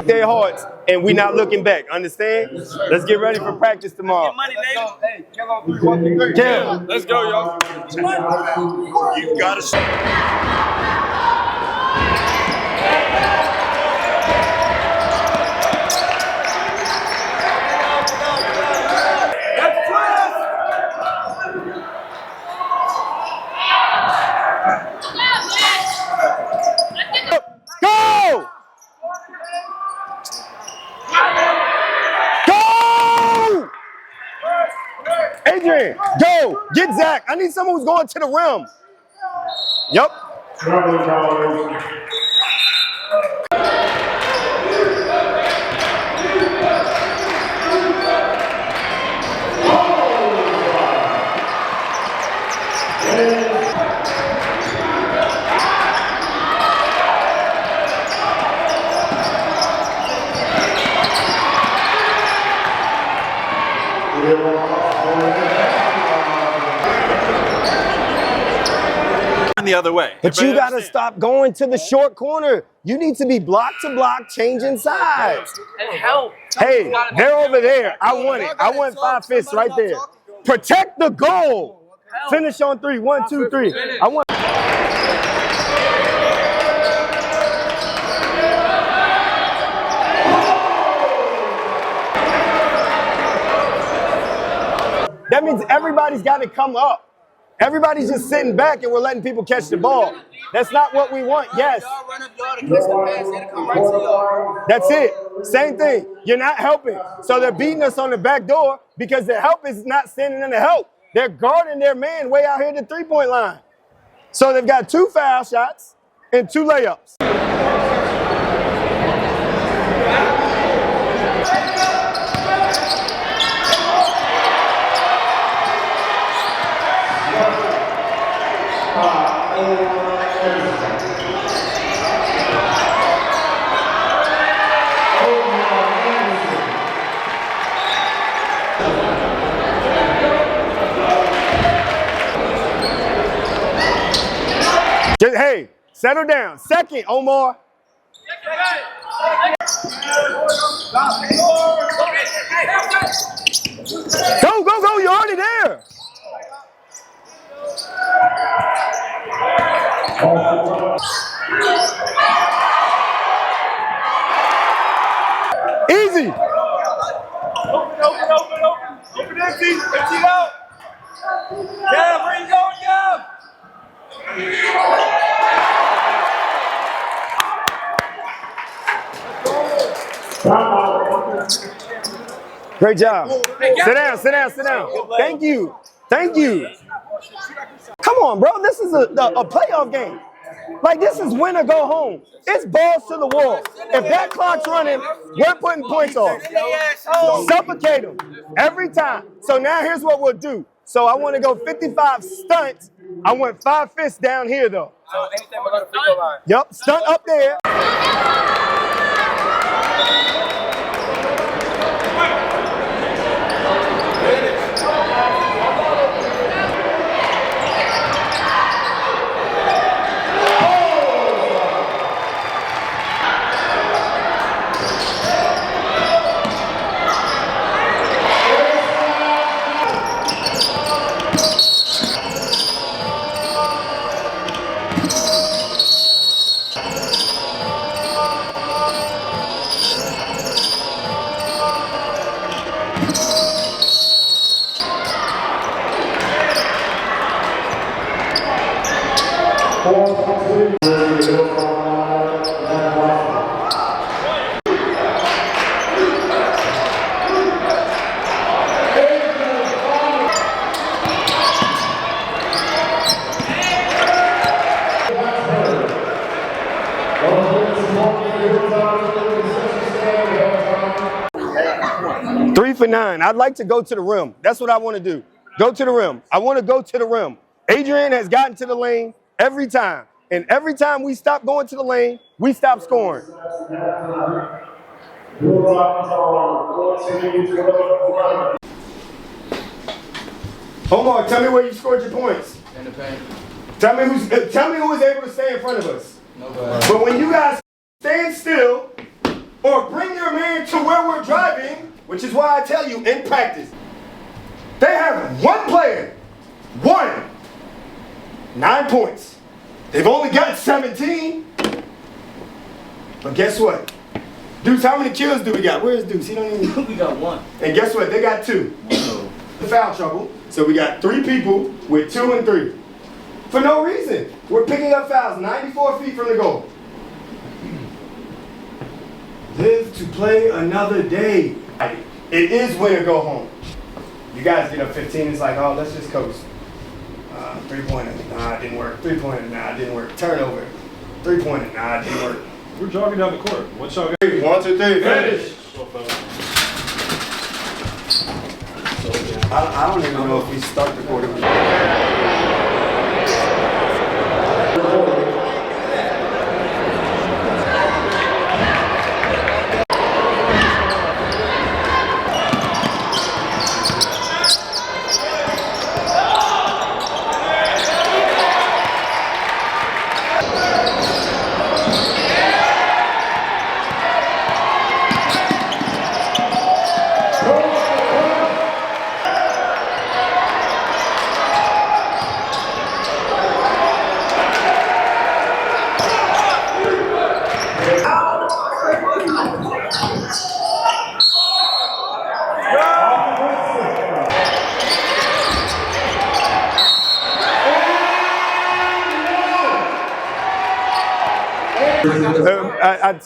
work their hearts, and we not looking back. Understand? Let's get ready for practice tomorrow. Hey, Kev on 3, 1, 2, 3. Kev. Let's go, y'all. You got to. Go! Go! Adrian, go! Get Zach. I need someone who's going to the rim. Yep. The other way. But you got to stop going to the short corner. You need to be block to block, changing sides. And help. Hey, they're over there. I want it. I want 5 fists right there. Protect the goal. Finish on 3. 1, 2, 3. I want. That means everybody's got to come up. Everybody's just sitting back and we're letting people catch the ball. That's not what we want. Yes. That's it. Same thing. You're not helping. So they're beating us on the back door because the help is not standing in the help. They're guarding their man way out here at the three-point line. So they've got 2 foul shots and 2 layups. Hey, settle down. Second, Omar. Go, go, go. You're already there. Easy. Open empty. Empty out. Yeah, where you going, yeah? Great job. Sit down, sit down, sit down. Thank you. Thank you. Come on, bro. This is a playoff game. Like, this is win or go home. It's balls to the wall. If that clock's running, we're putting points off. Suffocate them every time. So now here's what we'll do. So I want to go 55 stunts. I want 5 fists down here, though. So anything below the free throw line. Yep, stunt up there. Three for 9. I'd like to go to the rim. That's what I want to do. Go to the rim. I want to go to the rim. Adrian has gotten to the lane every time. And every time we stop going to the lane, we stop scoring. Omar, tell me where you scored your points. In the paint. Tell me who was able to stay in front of us. Nobody. But when you guys stand still or bring your man to where we're driving, which is why I tell you in practice, they have one player, 9 points. They've only got 17. But guess what? Deuce, how many kills do we got? Where's Deuce? He don't even. We got 1. And guess what? They got 2. The foul trouble. So we got 3 people with 2 and 3. For no reason. We're picking up fouls 94 feet from the goal. Live to play another day. It is win or go home. You guys get up 15, it's like, oh, let's just coast. 3-pointer, nah, it didn't work. 3-pointer, nah, it didn't work. Turnover. 3-pointer, nah, it didn't work. We're jogging down the court. What's y'all got? 1, 2, 3, finish. I don't even know if we start the quarter.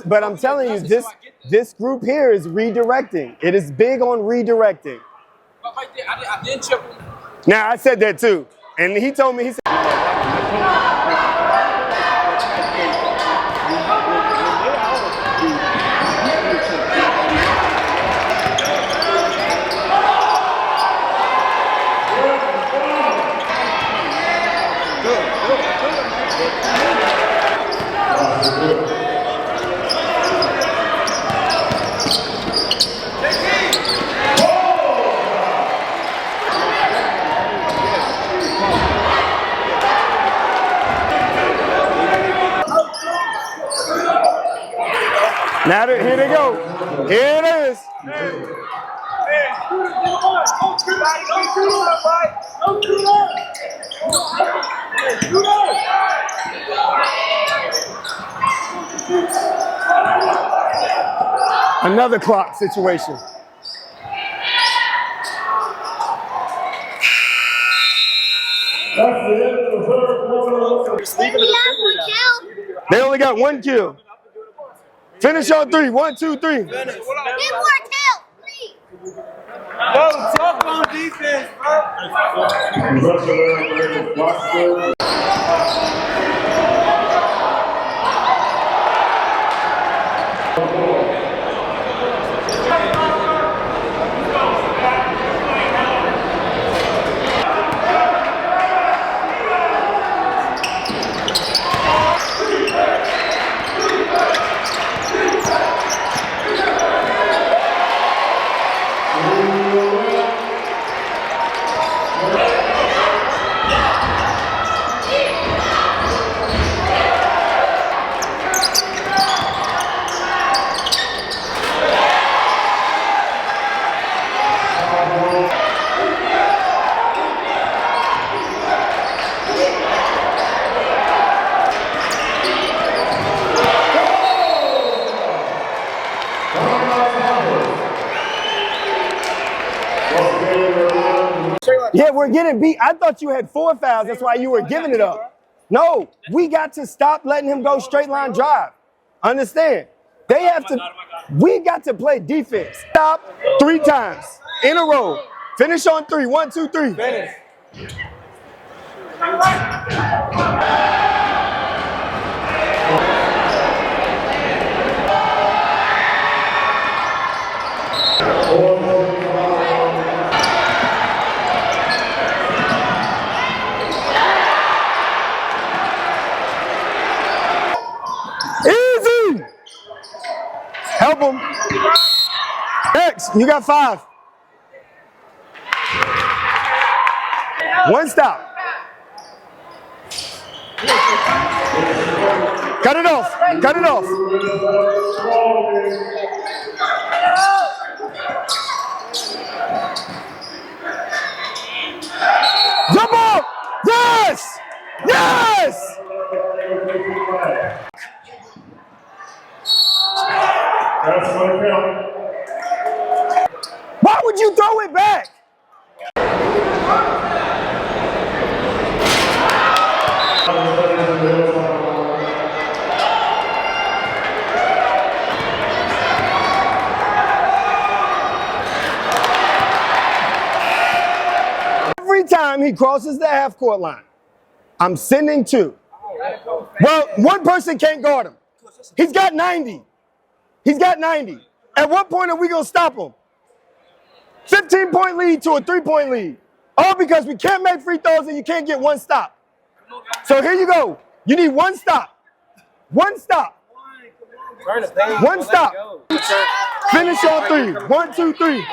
But I'm telling you, this group here is redirecting. It is big on redirecting. Now, I said that too. And he told me, he said, now here they go. Here it is. Another clock situation. They only got 1 kill. Finish on 3. 1, 2, 3. Get more kills, please. Yo, talk on defense, bro. Yeah, we're getting beat. I thought you had 4 fouls. That's why you were giving it up. No, we got to stop letting him go straight line drive. Understand? They have to. We got to play defense. Stop 3 times in a row. Finish on 3. 1, 2, 3. Finish. Easy. Help him. X, you got 5. 1 stop. Cut it off. Cut it off. Jump off. Yes. Yes. Why would you throw it back? Every time he crosses the half-court line, I'm sending two. Well, one person can't guard him. He's got 90. He's got 90. At what point are we going to stop him? 15-point lead to a 3-point lead. All because we can't make free throws and you can't get one stop. So here you go. You need one stop. One stop. One stop. Finish on three. 1, 2, 3.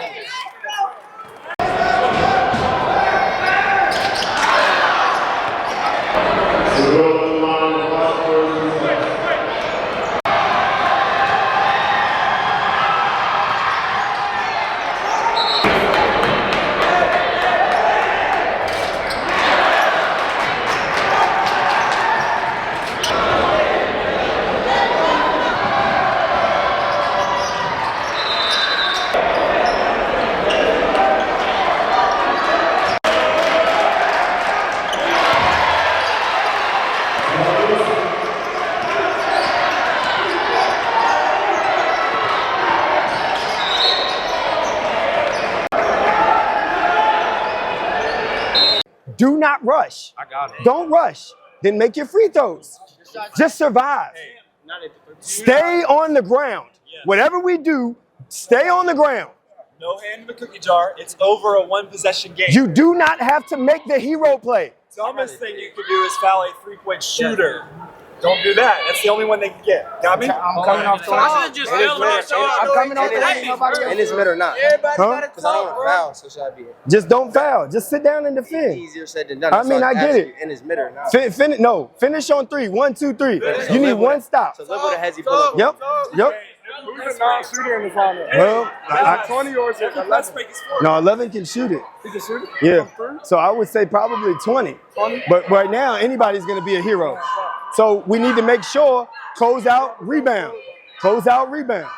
Do not rush. I got it. Don't rush. Then make your free throws. Just survive. Stay on the ground. Whatever we do, stay on the ground. No hand in the cookie jar. It's over a one-possession game. You do not have to make the hero play. The dumbest thing you could do is foul a three-point shooter. Don't do that. That's the only one they can get. Got me? I'm coming off 20. I'm coming off 20. And it's mid or not. Huh? Because I don't foul, so should I be? Just don't foul. Just sit down and defend. Easier said than done. I mean, I get it. And it's mid or not. Finish on three. 1, 2, 3. You need one stop. So live with a hezzy bullet. Yep. Who's the non-shooter in the final? Well, 20 or is it 11? No, 11 can shoot it. He can shoot it? Yeah. So I would say probably 20. But right now, anybody's going to be a hero. So we need to make sure close out, rebound. Close out, rebound.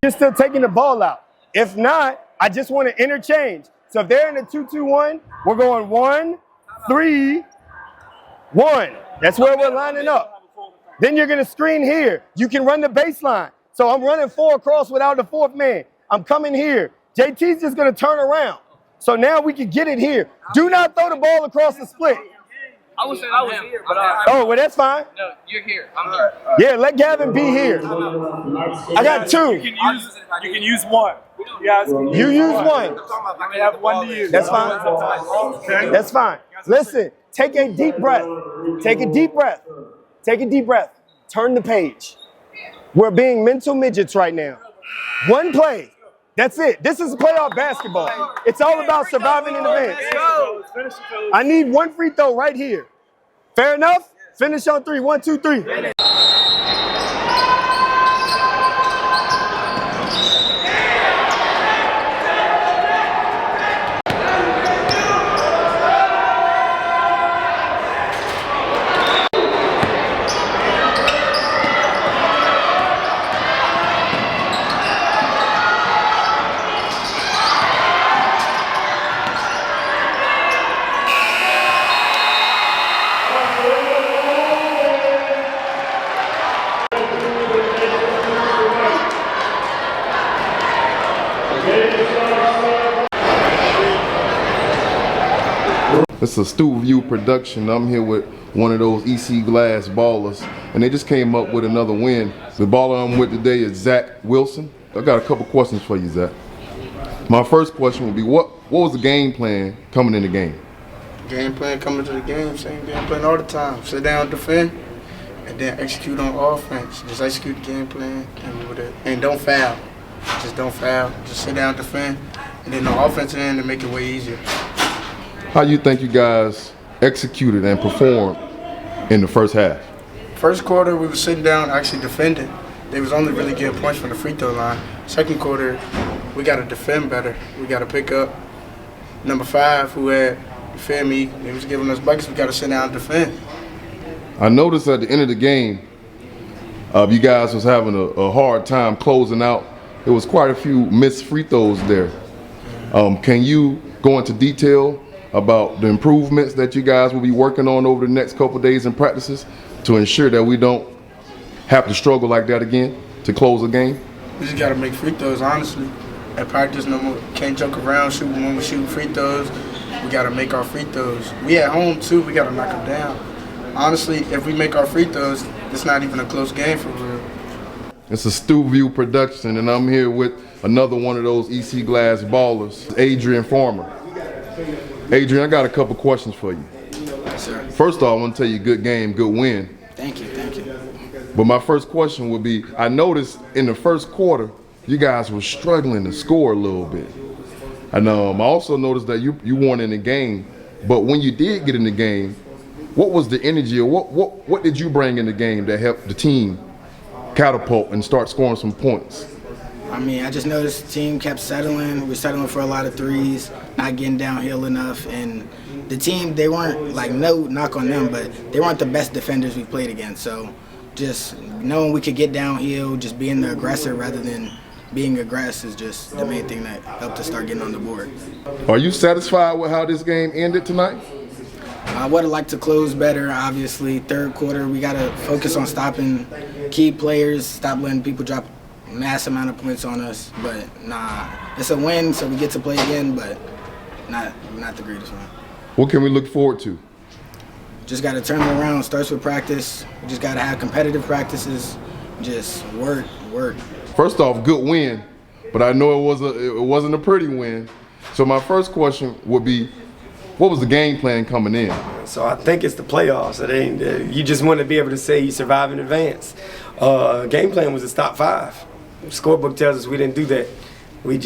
You're still taking the ball out. If not, I just want to interchange. So if they're in a 2-2-1, we're going 1, 3, 1. That's where we're lining up. Then you're going to screen here. You can run the baseline. So I'm running 4 across without the 4th man. I'm coming here. JT's just going to turn around. So now we can get it here. Do not throw the ball across the split. I was here, but oh, well, that's fine. No, you're here. I'm here. Yeah, let Gavin be here. I got 2. You can use one. You use one. I have one to use. That's fine. That's fine. Listen, take a deep breath. Take a deep breath. Take a deep breath. Turn the page. We're being mental midgets right now. One play. That's it. This is playoff basketball. It's all about surviving in advance. I need one free throw right here. Fair enough? Finish on 3. 1, 2, 3. It's a Stu View production. I'm here with one of those EC Glass ballers, and they just came up with another win. The baller I'm with today is Zach Wilson. I got a couple questions for you, Zach. My first question would be, what was the game plan coming in the game? Game plan coming to the game, same game plan all the time. Sit down, defend, and then execute on offense. Just execute the game plan and don't foul. Just don't foul. Just sit down, defend, and then the offensive end to make it way easier. How you think you guys executed and performed in the first half? First quarter, we were sitting down, actually defending. They was only really getting points from the free throw line. Second quarter, we got to defend better. We got to pick up number 5, who had, you feel me, they was giving us buckets. We got to sit down and defend. I noticed at the end of the game, you guys was having a hard time closing out. There was quite a few missed free throws there. Can you go into detail about the improvements that you guys will be working on over the next couple days in practices to ensure that we don't have to struggle like that again to close a game? We just got to make free throws, honestly. At practice, no more, can't joke around shooting when we shoot free throws. We got to make our free throws. We at home, too. We got to knock them down. Honestly, if we make our free throws, it's not even a close game for real. It's a Stu View production, and I'm here with another one of those EC Glass ballers, Adrian Farmer. Adrian, I got a couple questions for you. Yes, sir. First off, I want to tell you good game, good win. Thank you, thank you. But my first question would be, I noticed in the first quarter, you guys were struggling to score a little bit. And I also noticed that you weren't in the game, but when you did get in the game, what was the energy, or what did you bring in the game that helped the team catapult and start scoring some points? I mean, I just noticed the team kept settling. We were settling for a lot of threes, not getting downhill enough. And the team, they weren't, like, no knock on them, but they weren't the best defenders we played against. So just knowing we could get downhill, just being the aggressor rather than being aggressive is just the main thing that helped us start getting on the board. Are you satisfied with how this game ended tonight? I would have liked to close better, obviously. Third quarter, we got to focus on stopping key players, stop letting people drop mass amount of points on us. But nah, it's a win, so we get to play again, but not the greatest one. What can we look forward to? Just got to turn it around. Starts with practice. We just got to have competitive practices. Just work. First off, good win, but I know it wasn't a pretty win. So my first question would be, what was the game plan coming in? So I think it's the playoffs. It ain't, you just want to be able to say you survive in advance. Game plan was to stop 5. The scorebook tells us we didn't do that. We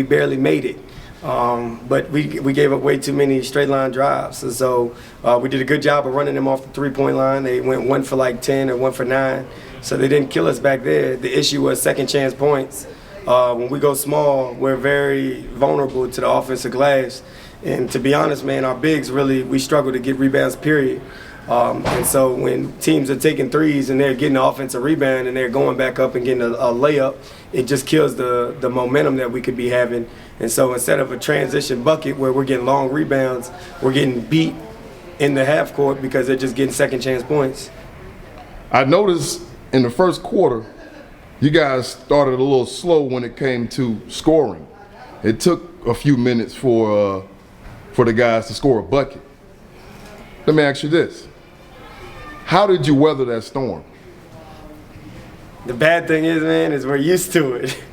barely made it. But we gave up way too many straight line drives. And so we did a good job of running them off the 3-point line. They went 1 for like 10 or 1 for 9. So they didn't kill us back there. The issue was second chance points. When we go small, we're very vulnerable to the offensive glass. And to be honest, man, our bigs we struggle to get rebounds, period. And so when teams are taking threes and they're getting an offensive rebound and they're going back up and getting a layup, it just kills the momentum that we could be having. And so instead of a transition bucket where we're getting long rebounds, we're getting beat in the half court because they're just getting second chance points. I noticed in the first quarter, you guys started a little slow when it came to scoring. It took a few minutes for the guys to score a bucket. Let me ask you this. How did you weather that storm? The bad thing is, man, is we're used to it.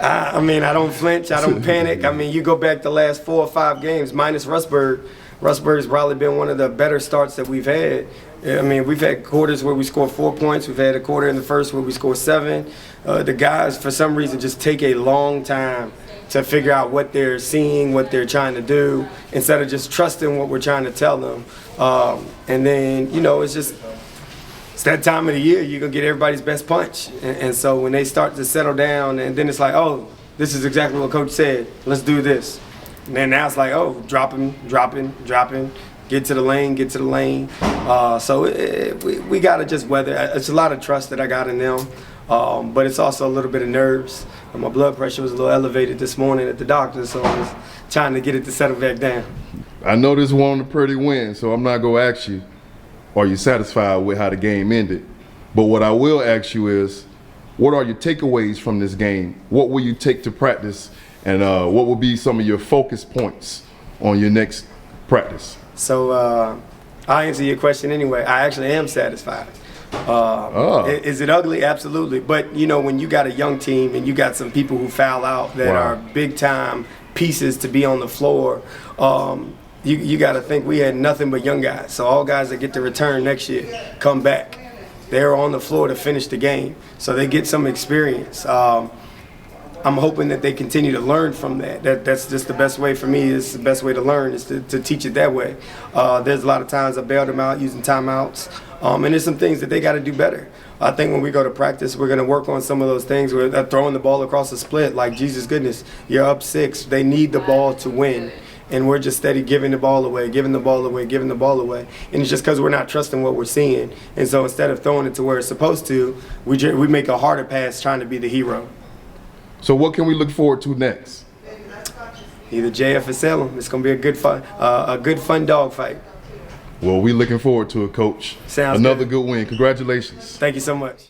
I mean, I don't flinch, I don't panic. I mean, you go back the last 4 or 5 games, minus Rustburg. Rustburg's probably been one of the better starts that we've had. I mean, we've had quarters where we score 4 points. We've had a quarter in the first where we score 7. The guys, for some reason, just take a long time to figure out what they're seeing, what they're trying to do, instead of just trusting what we're trying to tell them. And then, you know, it's that time of the year, you're going to get everybody's best punch. And so when they start to settle down, and then it's like, oh, this is exactly what Coach said. Let's do this. And then now it's like, oh, dropping, get to the lane. So we got to just weather. It's a lot of trust that I got in them. But it's also a little bit of nerves. My blood pressure was a little elevated this morning at the doctor, so I was trying to get it to settle back down. I know this wasn't a pretty win, so I'm not going to ask you, are you satisfied with how the game ended? But what I will ask you is, what are your takeaways from this game? What will you take to practice, and what will be some of your focus points on your next practice? So I'll answer your question anyway. I actually am satisfied. Is it ugly? Absolutely. But, you know, when you got a young team and you got some people who foul out that are big-time pieces to be on the floor, you got to think we had nothing but young guys. So all guys that get to return next year come back. They're on the floor to finish the game. So they get some experience. I'm hoping that they continue to learn from that. That's just the best way for me. It's the best way to learn is to teach it that way. There's a lot of times I bailed them out using timeouts. And there's some things that they got to do better. I think when we go to practice, we're going to work on some of those things. We're throwing the ball across the split. Like, Jesus goodness, you're up 6. They need the ball to win. And we're just steady giving the ball away, giving the ball away, giving the ball away. And it's just because we're not trusting what we're seeing. And so instead of throwing it to where it's supposed to, we make a harder pass trying to be the hero. So what can we look forward to next? Either JF or Salem. It's going to be a good fun dog fight. Well, we're looking forward to it, Coach. Sounds Another good. good win. Congratulations. Thank you so much.